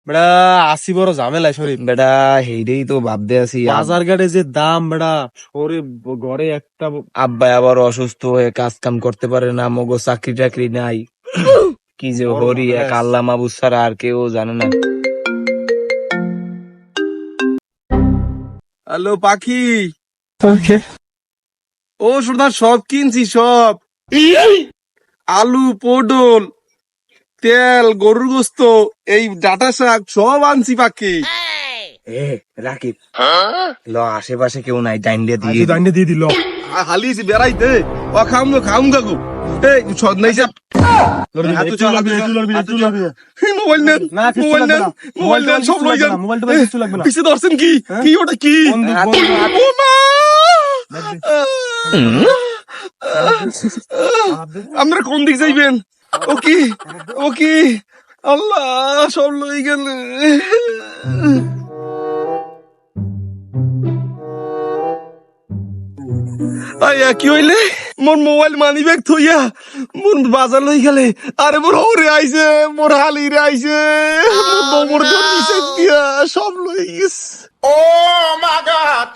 বেড়া আসি বড় ঝামেলায় শরীফ। বেটা হেইডেই তো ভাবতে আছি বাজার ঘাটে যে দাম বেড়া, শরীফ ঘরে একটা আব্বাই আবার অসুস্থ হয়ে কাজ কাম করতে পারে না, মগো চাকরি টাকরি নাই, কি যে বড় হরি ঝামেলা এক আছে। আল্লাহ মাবুদ ছাড়া আর কেউ জানে না। হ্যালো পাখি, ও সর্দার সব কিনছি সব, আলু পটল তেল গরুর গোস্ত এই ডাটা শাক সব আনছি পাখি। এ রাকিব, ল আশেপাশে কেউ নাই, ডাইন্ডিয়া দিয়ে দিই। দিয়ে দিল হালিয়েছি বেড়াইতে ও খাম গাগু এই সদ নাই যা মোবাইল নেন মোবাইল নেন মোবাইল নেন সব লই যান। পিছে ধরছেন কি কি ওটা কি ও মা! আপনারা কোন দিক যাইবেন? ও কি আল্লাহ সব লই গেল। আয়া কি হইলে মোর মোবাইল মানি ব্যাগ থইয়া মোর বাজার লই গেলে, আরে মোর হরে আইছে মোর হালি রে আইছে মোর মোর দিছে দিয়া সব লই গেছে। ও মা গড